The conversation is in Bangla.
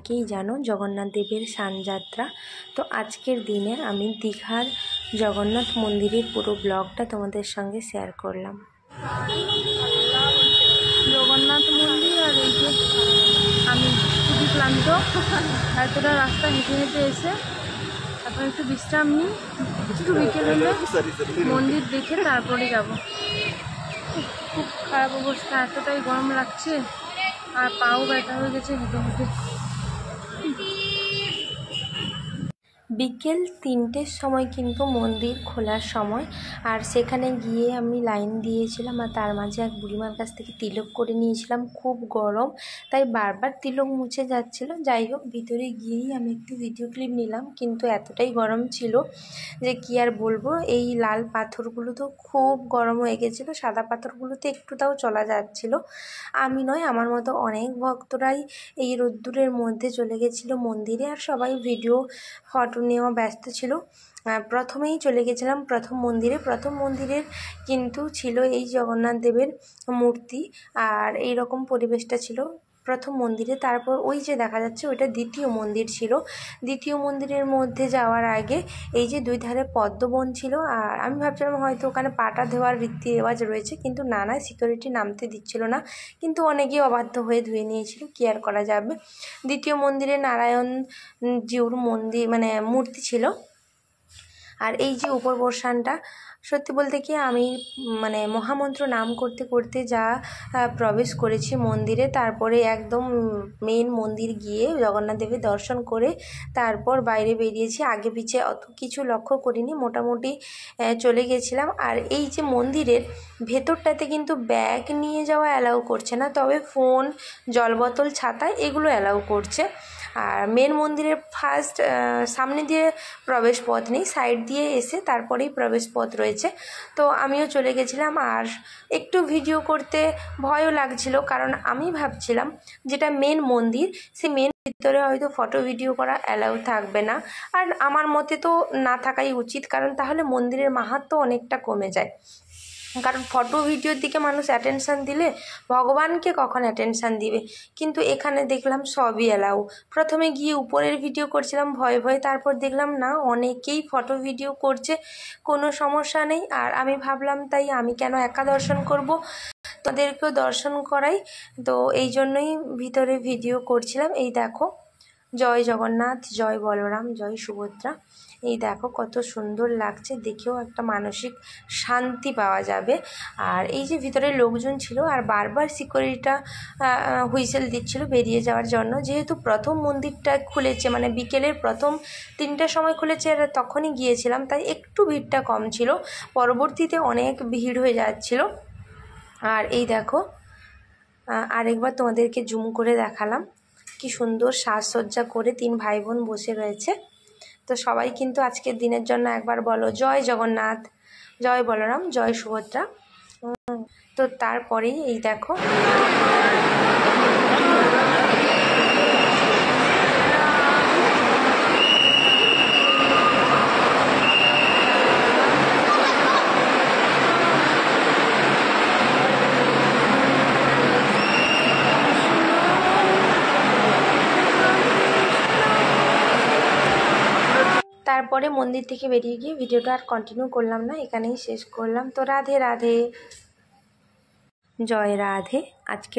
কেই জানো জগন্নাথ দেবের স্নানযাত্রা। তো আজকের দিনে আমি দীঘার জগন্নাথ মন্দিরের পুরো ব্লগটা তোমাদের সঙ্গে শেয়ার করলাম। জগন্নাথ মন্দির আর এই যে আমি খুবই ক্লান্ত, এতটা রাস্তা হেঁটে হেঁটে এসে এখন একটু বিশ্রাম নিই, একটু বিকেল হলে মন্দির দেখে তারপরে যাব। খুব খারাপ অবস্থা, এতটাই গরম লাগছে আর পাও ব্যথা হয়ে গেছে হেঁটে হেঁটে। বিকেল 3টের সময় কিন্তু মন্দির খোলার সময়, আর সেখানে গিয়ে আমি লাইন দিয়েছিলাম আর তার মাঝে এক বুড়িমার কাছ থেকে তিলক করে নিয়েছিলাম। খুব গরম, তাই বারবার তিলক মুছে যাচ্ছিল। যাই হোক, ভিতরে গিয়েই আমি একটু ভিডিও ক্লিপ নিলাম, কিন্তু এতটাই গরম ছিল যে কি আর বলবো। এই লাল পাথরগুলো তো খুব গরম হয়ে গেছিলো, সাদা পাথরগুলোতে একটু তাও চলা যাচ্ছিল। আমি নয়, আমার মতো অনেক ভক্তরাই এই রোদ্দুরের মধ্যে চলে গেছিলো মন্দিরে, আর সবাই ভিডিও ফটো নেওয়া ব্যস্ত ছিল। প্রথমেই চলে গেছিলাম প্রথম মন্দিরের কিন্তু ছিল এই জগন্নাথ দেবের মূর্তি, আর এই রকম পরিবেশটা ছিল প্রথম মন্দিরে। তারপর ওই যে দেখা যাচ্ছে ওইটা দ্বিতীয় মন্দির ছিল। দ্বিতীয় মন্দিরের মধ্যে যাওয়ার আগে এই যে দুই ধারে পদ্মবন ছিল, আর আমি ভাবছিলাম হয়তো ওখানে পাটা দেওয়ার রীতি রেওয়াজ রয়েছে, কিন্তু না, সিকিউরিটি নামতে দিচ্ছিল না, কিন্তু অনেকেই অবাধ্য হয়ে ধুয়ে নিয়েছিল, কি আর করা যাবে। দ্বিতীয় মন্দিরে নারায়ণ জিউর মন্দির মানে মূর্তি ছিল। আর এই যে উপর পোর্শনটা, সত্যি বলতে কি আমি মহামন্ত্র নাম করতে করতে যা প্রবেশ করেছি মন্দিরে, তারপরে একদম মেন মন্দির গিয়ে জগন্নাথ দেবের দর্শন করে তারপর বাইরে বেরিয়েছি। আগে পিছে অত কিছু লক্ষ্য করিনি, মোটামুটি চলে গেছিলাম। আর এই যে মন্দিরের ভেতরটাতে কিন্তু ব্যাগ নিয়ে যাওয়া অ্যালাউ করছে না, তবে ফোন, জল বোতল, ছাতা এগুলো অ্যালাউ করছে। আর মেন মন্দিরের ফার্স্ট সামনে দিয়ে প্রবেশ পথ নেই, সাইড দিয়ে এসে তারপরেই প্রবেশ পথ রয়েছে। তো আমিও চলে গেছিলাম, আর একটু ভিডিও করতে ভয়ও লাগছিল, কারণ আমি ভাবছিলাম যেটা মেন মন্দির, সে মেন ভিতরে হয়তো ফটো ভিডিও করা অ্যালাউ থাকবে না। আর আমার মতে তো না থাকাই উচিত, কারণ তাহলে মন্দিরের মাহাত্ম্য অনেকটা কমে যায়। কারণ ফটো ভিডিওর দিকে মানুষ অ্যাটেনশান দিলে ভগবানকে কখন অ্যাটেনশান দিবে। কিন্তু এখানে দেখলাম সবই অ্যালাউ। প্রথমে গিয়ে উপরের ভিডিও করছিলাম ভয়ে ভয়ে, তারপর দেখলাম না, অনেকেই ফটো ভিডিও করছে, কোনো সমস্যা নেই। আর আমি ভাবলাম তাই আমি কেন একা দর্শন করব, তাদেরকেও দর্শন করাই। তো এই জন্যই ভিতরে ভিডিও করছিলাম। এই দেখো, জয় জগন্নাথ, জয় বলরাম, জয় সুভদ্রা। এই দেখো কত সুন্দর লাগছে, দেখেও একটা মানসিক শান্তি পাওয়া যাবে। আর এই যে ভিতরে লোকজন ছিল, আর বারবার সিকিউরিটিটা হুইসেল দিচ্ছিল বেরিয়ে যাওয়ার জন্য। যেহেতু প্রথম মন্দিরটা খুলেছে, বিকেলের প্রথম 3টার সময় খুলেছে, আর তখনই গিয়েছিলাম, তাই একটু ভিড়টা কম ছিল। পরবর্তীতে অনেক ভিড় হয়ে যাচ্ছিল। আর এই দেখো, আরেকবার তোমাদেরকে জুম করে দেখালাম কি সুন্দর সাজসজ্জা করে 3 ভাই বোন বসে রয়েছে। তো সবাই কিন্তু আজকের দিনের জন্য একবার বলো জয় জগন্নাথ, জয় বলরাম, জয় সুভদ্রা। তো তারপরেই এই দেখো, তারপরে মন্দির থেকে বেরিয়ে গিয়ে ভিডিওটা আর কন্টিনিউ করলাম না, এখানেই শেষ করলাম। তো রাধে রাধে, জয় রাধে। আজকে